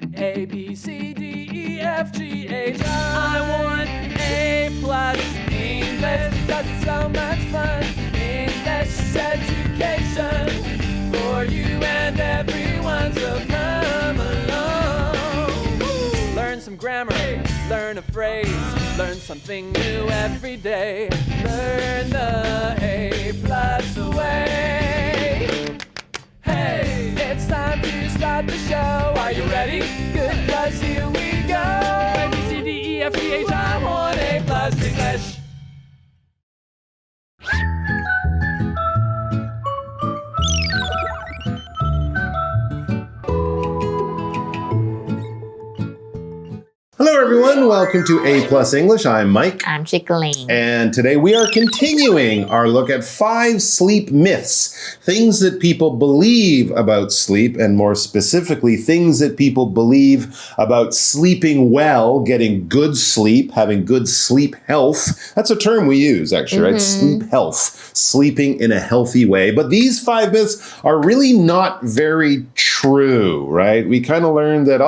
A, B, C, D, E, F, G, H, I want A plus English because it's so much fun. English education for you and everyone, so come along. Learn some grammar, learn a phrase, learn something new every day. Learn the A plus way. Hey, it's time to start the show. Are you ready? Good, 'cause here we go. A, B, C, D, E, F, G, H, I want A plus English. Hello, everyone. Welcome to A Plus English. I'm Mike. I'm Chickling. And today we are continuing our look at 5 sleep myths, things that people believe about sleep, and more specifically, things that people believe about sleeping well, getting good sleep, having good sleep health. That's a term we use, actually, right? Sleep health, sleeping in a healthy way. But these 5 myths are really not very true, right? We kind of learned that,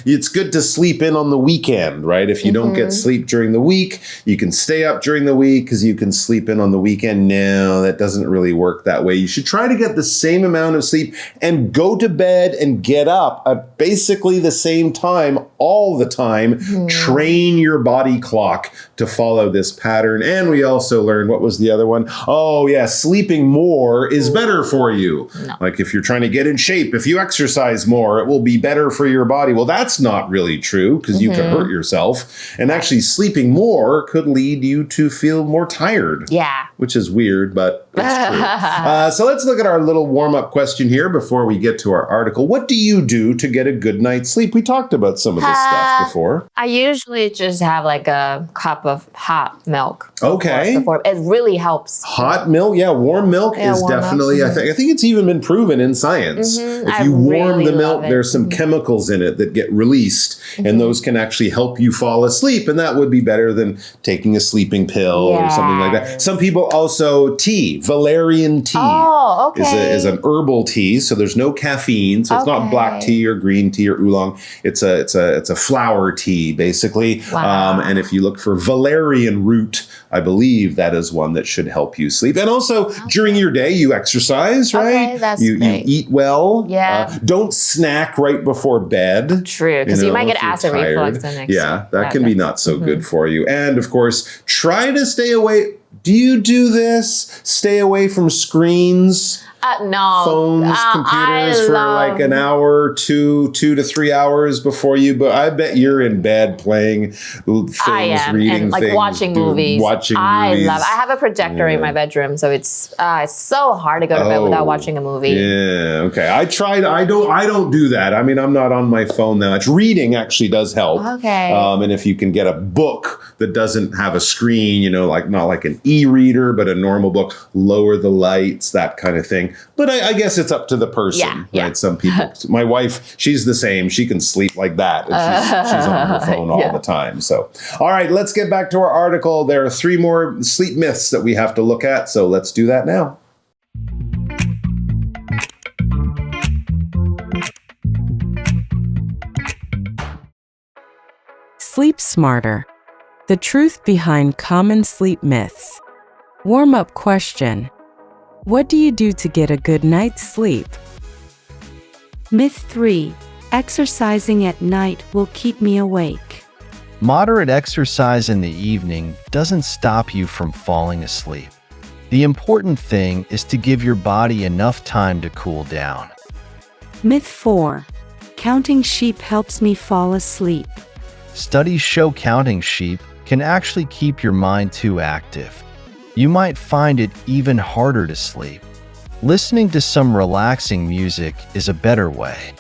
it's good to sleep in on the weekend, right? If you don't get sleep during the week, you can stay up during the week because you can sleep in on the weekend. No, that doesn't really work that way. You should try to get the same amount of sleep and go to bed and get up at basically the same time all the time. Train your body clock to follow this pattern. And we also learned, what was the other one? Oh, yeah, sleeping more is better for you. No. Like if you're trying to get in shape, if you exercise more, it will be better for your body. Well, that's not really true because you could hurt yourself. And actually sleeping more could lead you to feel more tired. Yeah. Which is weird, but it's true. So let's look at our little warm-up question here before we get to our article. What do you do to get a good night's sleep? We talked about some of this stuff before. I usually just have like a cup of hot milk. Okay. Before. It really helps. Hot milk, yeah, warm milk is warm definitely, milk. I think it's even been proven in science. If you warm the milk, there's some chemicals in it that get released, and those can actually help you fall asleep, and that would be better than taking a sleeping pill or something like that. Some people also tea, valerian tea is an herbal tea, so there's no caffeine, so it's not black tea or green tea or oolong. It's a flower tea, basically. Wow. And if you look for valerian root, I believe that is one that should help you sleep. And also, during your day, you exercise, right? Okay, that's you great. eat well. Yeah. Don't snack right before bed. True, because you might get acid reflux the next day. Yeah, that can be not so good for you. And of course, try to stay away. Do you do this? Stay away from screens? No. Phones, computers for like an hour, 2 to 3 hours before you. But I bet you're in bed playing things, reading and like things, watching movies. I love it. I have a projector in my bedroom, so it's so hard to go to bed without watching a movie. Yeah. Okay. I tried. I don't do that. I mean, I'm not on my phone that much. Reading actually does help. Okay. And if you can get a book that doesn't have a screen, like not like an e-reader, but a normal book, lower the lights, that kind of thing. But I guess it's up to the person, right? Some people, my wife, she's the same. She can sleep like that. And she's on her phone all the time. So, all right, let's get back to our article. There are 3 more sleep myths that we have to look at. So let's do that now. Sleep smarter. The truth behind common sleep myths. Warm-up question. What do you do to get a good night's sleep? Myth 3. Exercising at night will keep me awake. Moderate exercise in the evening doesn't stop you from falling asleep. The important thing is to give your body enough time to cool down. Myth 4. Counting sheep helps me fall asleep. Studies show counting sheep can actually keep your mind too active. You might find it even harder to sleep. Listening to some relaxing music is a better way.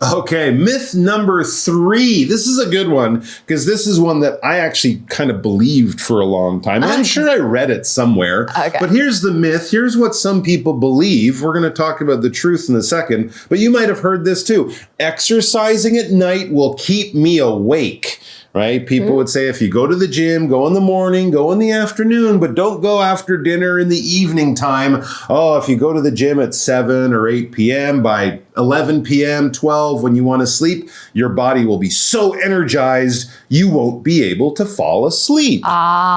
Okay, myth number 3. This is a good one because this is one that I actually kind of believed for a long time. And I'm sure I read it somewhere. But here's the myth. Here's what some people believe. We're going to talk about the truth in a second. But you might have heard this too. Exercising at night will keep me awake. Right? People would say if you go to the gym, go in the morning, go in the afternoon, but don't go after dinner in the evening time. Oh, if you go to the gym at 7 or 8 p.m., by 11 p.m., 12, when you want to sleep, your body will be so energized, you won't be able to fall asleep.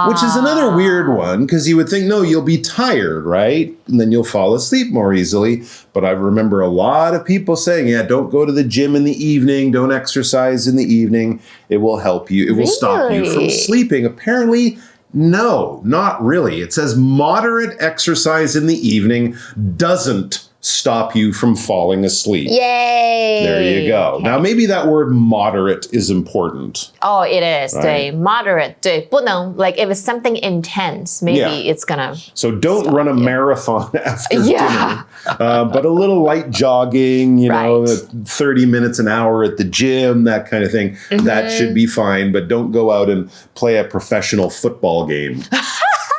Which is another weird one, because you would think, no, you'll be tired, right? And then you'll fall asleep more easily. But I remember a lot of people saying, yeah, don't go to the gym in the evening, don't exercise in the evening. It will help you. It will stop you from sleeping. Apparently, no, not really. It says moderate exercise in the evening doesn't stop you from falling asleep. Yay! There you go. Okay. Now, maybe that word moderate is important. Oh, it is. Right. 对 moderate. 对不能 like if it's something intense, maybe it's gonna. So don't run a marathon after Yeah. dinner. But a little light jogging, you know, Right. 30 minutes an hour at the gym, that kind of thing. That should be fine. But don't go out and play a professional football game.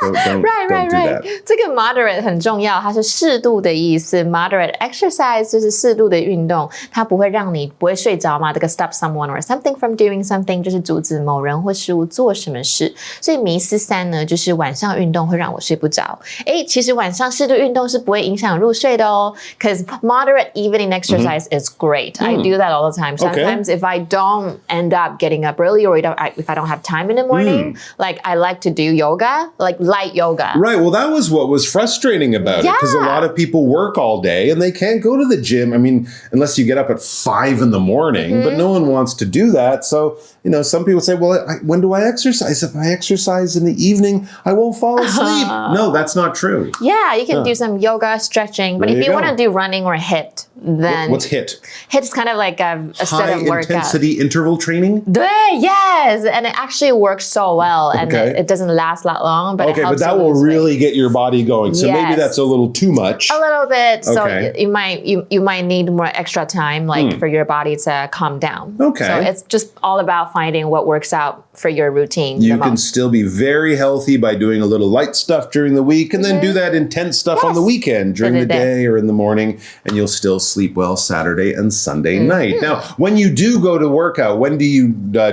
Don't do that. 这个 moderate 很重要，它是适度的意思。Moderate exercise 就是适度的运动，它不会让你不会睡着嘛。这个 stop someone or something from doing something 就是阻止某人或事物做什么事。所以迷思3呢，就是晚上运动会让我睡不着。其实晚上适度运动是不会影响入睡的哦。Because moderate evening exercise is great. I do that all the time. Sometimes if I don't end up getting up early or if I don't have time in the morning, like I like to do yoga, like light yoga. Right. Well, that was what was frustrating about it, because a lot of people work all day and they can't go to the gym. I mean, unless you get up at 5 in the morning, but no one wants to do that. So, you know, some people say, well, when do I exercise? If I exercise in the evening, I won't fall asleep. No, that's not true. Yeah, you can do some yoga, stretching. But There if you you go. want to do running or HIIT, then What's HIIT? HIIT is kind of like a set of workout. High intensity interval training? 对 yes, and it actually works so well, and it doesn't last that long, but it Okay, helps but that you will lose weight. really get your body going. So maybe Yes. that's a little too much. A little bit, so Okay. you might need more extra time, like for your body to calm down. Okay. So it's just all about finding what works out for your routine. You the can most. still be very healthy by doing a little light stuff during the week and then do that intense stuff on the weekend during the day or in the morning, and you'll still sleep well Saturday and Sunday night. Now, when you do go to workout, when do you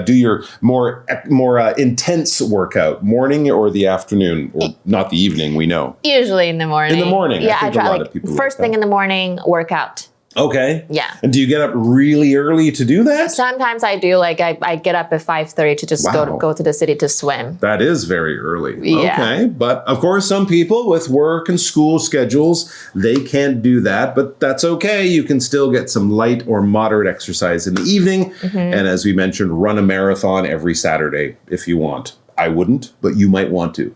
do your more intense workout? Morning or the afternoon? Or not the evening, we know. Usually in the morning. In the morning. Yeah, I I think a try lot like of people first like thing that. in the morning, workout. Okay. Yeah. And do you get up really early to do that? Sometimes I do, like I get up at 5:30 to just go to the city to swim. That is very early. Yeah. Okay. But of course, some people with work and school schedules, they can't do that, but that's okay. You can still get some light or moderate exercise in the evening. And as we mentioned, run a marathon every Saturday if you want. I wouldn't, but you might want to.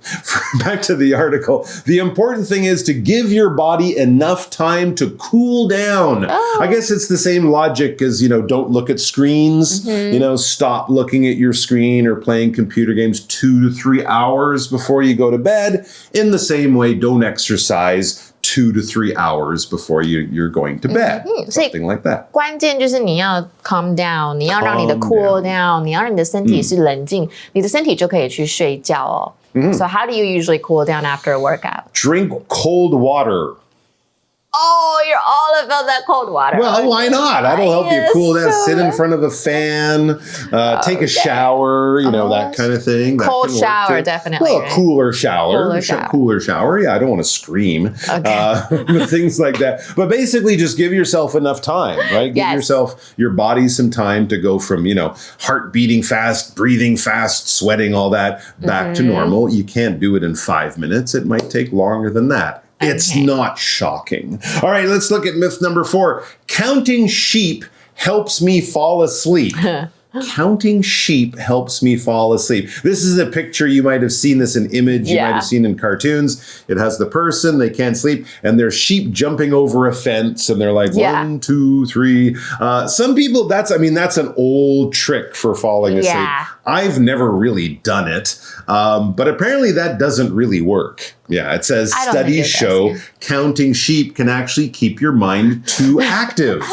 Back to the article. The important thing is to give your body enough time to cool down. I guess it's the same logic as, you know, don't look at screens. You know, stop looking at your screen or playing computer games 2 to 3 hours before you go to bed. In the same way, don't exercise 2 to 3 hours before you're going to bed. Something like that. 关键就是你要 calm down， 你要让你的 Calm cool down， 你要让你的身体是冷静，你的身体就可以去睡觉哦。So how do you usually cool down after a workout? Drink cold water. Oh, you're all about that cold water. Well, why not? That'll help you Yes, cool down. so Sit in front of a fan, take a shower, you know, that kind of thing. That Cold can work shower, too. definitely, Well, right? cooler shower. Cooler shower. Cooler shower. Yeah, I don't want to scream. But things like that. But basically, just give yourself enough time, right? Give Yes. your body some time to go from, you know, heart beating fast, breathing fast, sweating, all that, back to normal. You can't do it in 5 minutes. It might take longer than that. It's not shocking. All right, let's look at myth number 4. Counting sheep helps me fall asleep. Counting sheep helps me fall asleep. This is a picture. You might have seen this in image. You might have seen in cartoons. It has the person, they can't sleep, and there's sheep jumping over a fence, and they're like, 1, 2, 3. Some people, that's an old trick for falling asleep. Yeah. I've never really done it, but apparently that doesn't really work. Yeah, it says I don't think studies it show does. counting sheep can actually keep your mind too active.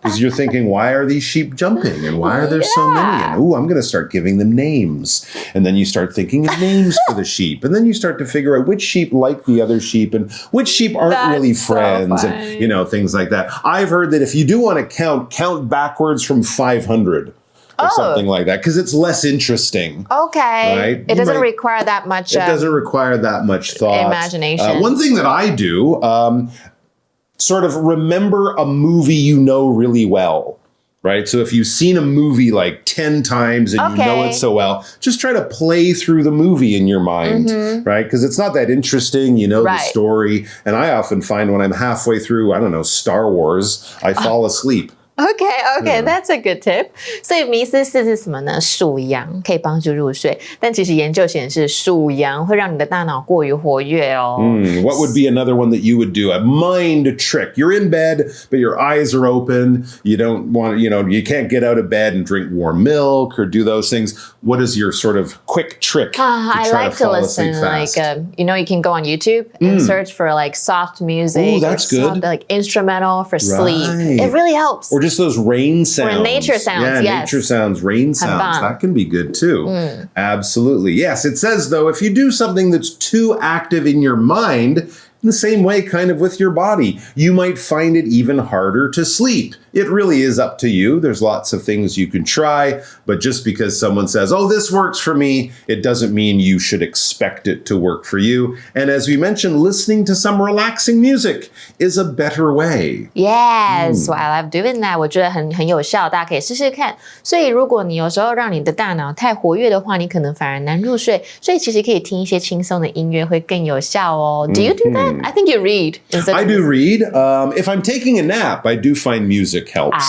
Because you're thinking, why are these sheep jumping? And why are there so many? And I'm going to start giving them names. And then you start thinking of names for the sheep. And then you start to figure out which sheep like the other sheep and which sheep aren't really friends. So and, you know, things like that. I've heard that if you do want to count backwards from 500. Or something like that, because it's less interesting. Okay. Right? It doesn't require that much. It doesn't require that much thought. Imagination. One thing that I do, sort of remember a movie you know really well. Right? So if you've seen a movie like 10 times and you know it so well, just try to play through the movie in your mind, right? Because it's not that interesting, you know, the story. And I often find when I'm halfway through, I don't know, Star Wars, I fall asleep. Okay, that's a good tip. 所以迷思4是什么呢？数羊可以帮助入睡，但其实研究显示数羊会让你的大脑过于活跃哦。What would be another one that you would do? A mind trick. You're in bed, but your eyes are open. You don't want, you know, you can't get out of bed and drink warm milk or do those things. What is your sort of quick trick I like to listen. Like, you know, you can go on YouTube and search for like soft music. Oh, that's good. Soft, like instrumental for sleep. It really helps. Or just those rain sounds. Or nature sounds, yeah, nature sounds, rain sounds. That can be good too. Absolutely. Yes, it says though, if you do something that's too active in your mind, in the same way kind of with your body, you might find it even harder to sleep. It really is up to you. There's lots of things you can try, but just because someone says, oh, this works for me, it doesn't mean you should expect it to work for you. And as we mentioned, listening to some relaxing music is a better way. Yes, well, I love doing that. 我觉得很有效，大家可以试试看。所以如果你有时候让你的大脑太活跃的话，你可能反而难入睡。所以其实可以听一些轻松的音乐会更有效哦。Do you do that? I think you read. I do read. If I'm taking a nap, I do find music helps.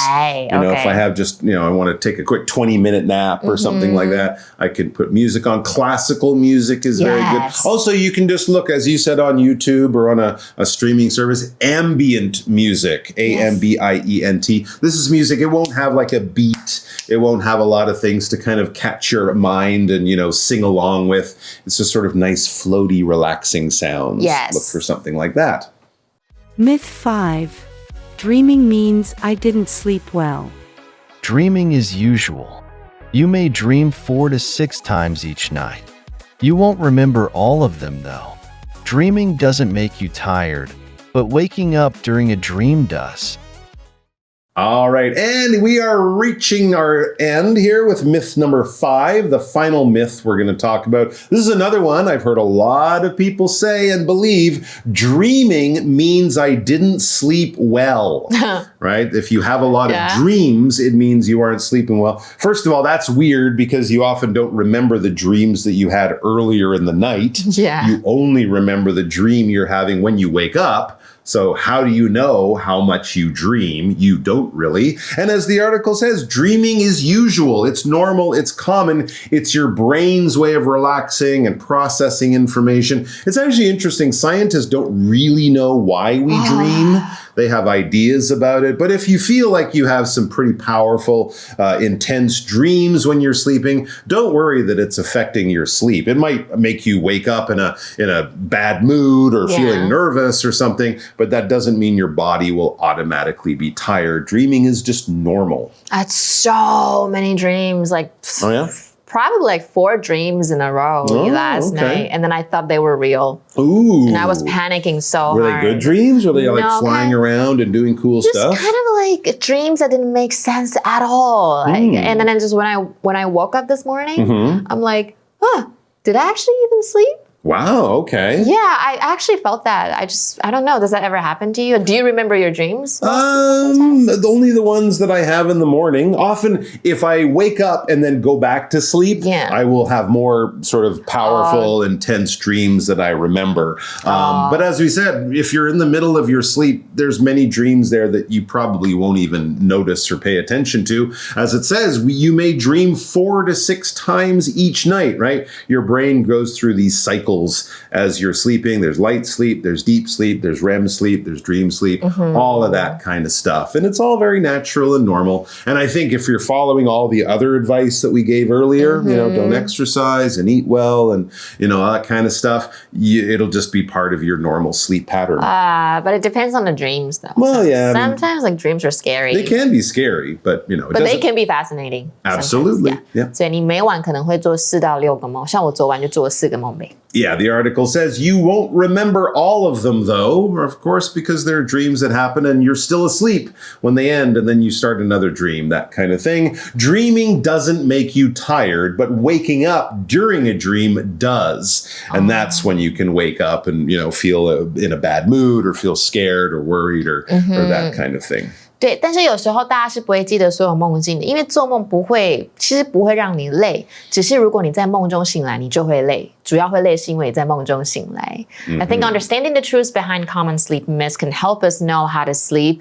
You know, if I have just, you know, I want to take a quick 20-minute nap or something like that, I can put music on. Classical music is very good. Also, you can just look, as you said, on YouTube or on a streaming service, ambient music, ambient. This is music. It won't have like a beat. It won't have a lot of things to kind of catch your mind and, you know, sing along with. It's just sort of nice, floaty, relaxing sounds. Yes. Look for something like that. Myth 5. Dreaming means I didn't sleep well. Dreaming is usual. You may dream 4 to 6 times each night. You won't remember all of them though. Dreaming doesn't make you tired, but waking up during a dream does. All right, and we are reaching our end here with myth number 5, the final myth we're going to talk about. This is another one I've heard a lot of people say and believe. Dreaming means I didn't sleep well, right? If you have a lot of dreams, it means you aren't sleeping well. First of all, that's weird because you often don't remember the dreams that you had earlier in the night. You only remember the dream you're having when you wake up. So how do you know how much you dream? You don't really. And as the article says, dreaming is usual. It's normal. It's common. It's your brain's way of relaxing and processing information. It's actually interesting. Scientists don't really know why we dream. They have ideas about it. But if you feel like you have some pretty powerful, intense dreams when you're sleeping, don't worry that it's affecting your sleep. It might make you wake up in a bad mood or feeling nervous or something, but that doesn't mean your body will automatically be tired. Dreaming is just normal. I had so many dreams, like probably like 4 dreams in a row last night, and then I thought they were real. Ooh. And I was panicking so hard. Were they good dreams? Were they like flying around and doing cool stuff? Just kind of like dreams that didn't make sense at all. Like, and then just when I woke up this morning, I'm like, did I actually even sleep? Wow, okay. Yeah, I actually felt that. I don't know. Does that ever happen to you? Do you remember your dreams? Only the ones that I have in the morning. Often, if I wake up and then go back to sleep, I will have more sort of powerful, intense dreams that I remember. But as we said, if you're in the middle of your sleep, there's many dreams there that you probably won't even notice or pay attention to. As it says, you may dream 4 to 6 times each night, right? Your brain goes through these cycles as you're sleeping. There's light sleep, there's deep sleep, there's REM sleep, there's dream sleep, all of that kind of stuff. And it's all very natural and normal. And I think if you're following all the other advice that we gave earlier, you know, don't exercise and eat well and, you know, all that kind of stuff, it'll just be part of your normal sleep pattern. But it depends on the dreams though. Well, yeah. Sometimes like dreams are scary. They can be scary, but you know. But they can be fascinating. Absolutely. Yeah. 所以你每晚可能会做4到6个梦，像我昨晚就做了4个梦呗。Yeah, the article says you won't remember all of them, though, of course, because there are dreams that happen and you're still asleep when they end and then you start another dream, that kind of thing. Dreaming doesn't make you tired, but waking up during a dream does. And that's when you can wake up and, feel in a bad mood or feel scared or worried or that kind of thing. 对，但是有时候大家是不会记得所有梦境的，因为做梦其实不会让你累，只是如果你在梦中醒来，你就会累。主要会累是因为你在梦中醒来。I think understanding the truths behind common sleep myths can help us know how to sleep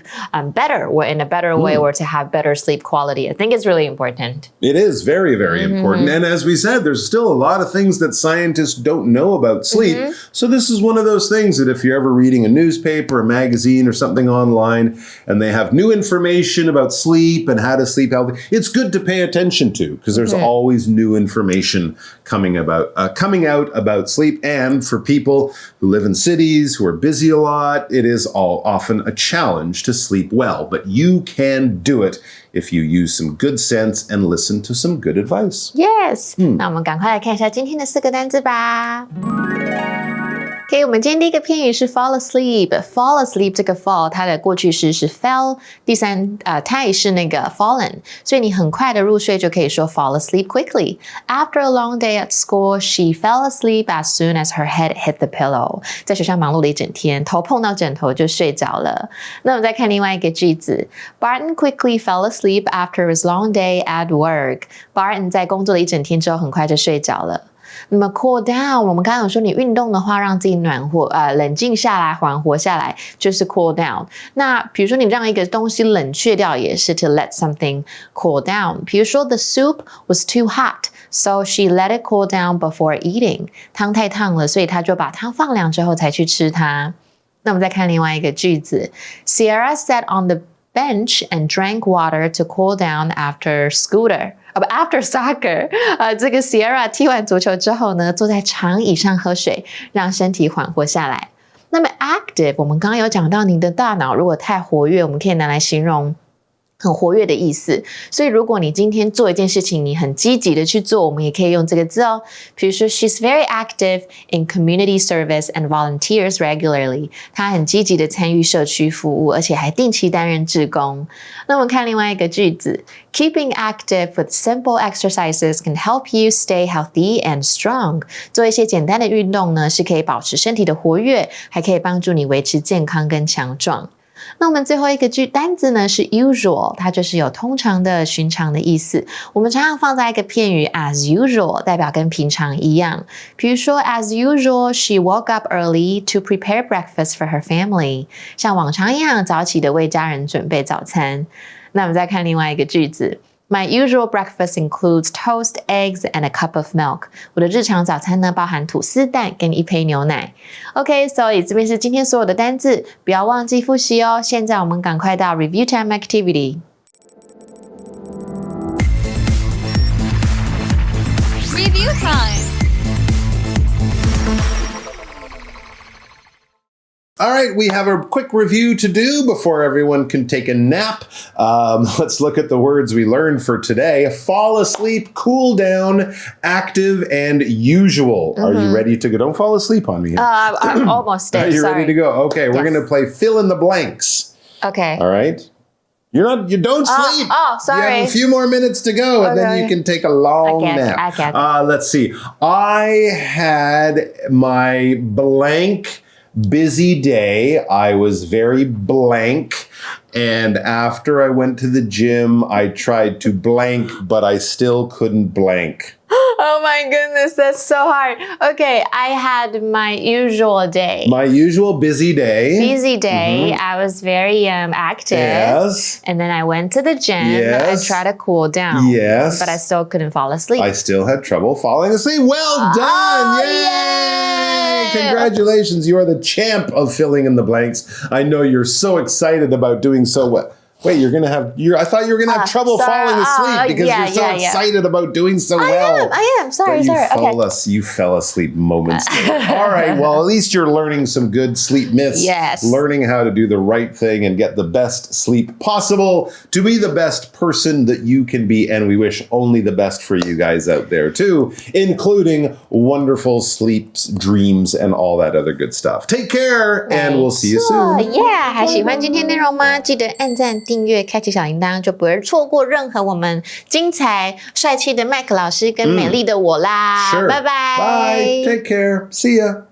better or in a better way or to have better sleep quality. I think it's really important. It is very, very important. And as we said, there's still a lot of things that scientists don't know about sleep. So this is one of those things that if you're ever reading a newspaper, a magazine, or something online, and they have new information about sleep and how to sleep healthy, it's good to pay attention to because there's always new information coming out about sleep. And for people who live in cities, who are busy a lot, it is often a challenge to sleep well. But you can do it if you use some good sense and listen to some good advice. Yes. 那我们赶快来看一下今天的4个单字吧。OK， 我们今天第一个片语是 fall asleep。fall asleep 这个 fall 它的过去式是 fell， 第三态是那个 fallen， 所以你很快的入睡就可以说 fall asleep quickly. After a long day at school, she fell asleep as soon as her head hit the pillow. 在学校忙碌了一整天，头碰到枕头就睡着了。那我们再看另外一个句子 ，Barton quickly fell asleep after his long day at work. Barton 在工作了一整天之后，很快就睡着了。那么 cool down， 我们刚刚有说你运动的话，让自己冷静下来，缓和下来，就是 cool down。那比如说你让一个东西冷却掉，也是 to let something cool down。比如说 the soup was too hot, so she let it cool down before eating。汤太烫了，所以她就把汤放凉之后才去吃它。那我们再看另外一个句子 ，Sierra sat on the bench and drank water to cool down after soccer. 这个 Sierra 踢完足球之后呢，坐在长椅上喝水，让身体缓和下来。那么 active， 我们刚刚有讲到你的大脑如果太活跃，我们可以拿来形容很活跃的意思，所以如果你今天做一件事情，你很积极的去做，我们也可以用这个字哦。比如说 ，She's very active in community service and volunteers regularly. 她很积极的参与社区服务，而且还定期担任志工。那我们看另外一个句子 ，Keeping active with simple exercises can help you stay healthy and strong. 做一些简单的运动呢，是可以保持身体的活跃，还可以帮助你维持健康跟强壮。那我们最后一个单字呢是 usual， 它就是有通常的、寻常的意思。我们常常放在一个片语 as usual， 代表跟平常一样。比如说 as usual, she woke up early to prepare breakfast for her family。像往常一样，早起的为家人准备早餐。那我们再看另外一个句子。My usual breakfast includes toast, eggs, and a cup of milk. 我的日常早餐呢，包含吐司蛋跟一杯牛奶。OK， 所以这边是今天所有的单字，不要忘记复习哦。现在我们赶快到 Review Time Activity。Review Time. All right, we have a quick review to do before everyone can take a nap. Let's look at the words we learned for today. Fall asleep, cool down, active, and usual. Are you ready to go? Don't fall asleep on me. I'm almost dead. Are you Sorry. ready to go? Okay, we're Yes. going to play fill in the blanks. Okay. All right? You don't sleep. Sorry. You have a few more minutes to go, and then you can take a long nap. Okay. Let's see. I had my blank busy day. I was very blank. And after I went to the gym, I tried to blank, but I still couldn't blank. Oh my goodness, that's so hard. Okay, I had my usual day. My usual busy day. Busy day. I was very active. Yes. And then I went to the gym. Yes. I tried to cool down. Yes. But I still couldn't fall asleep. I still had trouble falling asleep. Well done! Yay! Congratulations, you are the champ of filling in the blanks. I know you're so excited about doing so well. Wait, I thought you were gonna have trouble falling asleep because you're so excited about doing so well. I am. Sorry. You fell asleep moments ago. All right, well, at least you're learning some good sleep myths. Yes. Learning how to do the right thing and get the best sleep possible to be the best person that you can be. And we wish only the best for you guys out there too, including wonderful sleeps, dreams, and all that other good stuff. Take care, and we'll see you soon. Yeah， 还喜欢今天内容吗？记得按赞、订阅、开启小铃铛，就不会错过任何我们精彩、帅气的麦克老师跟美丽的我啦。Sure. 拜拜。Bye. Take care. See ya.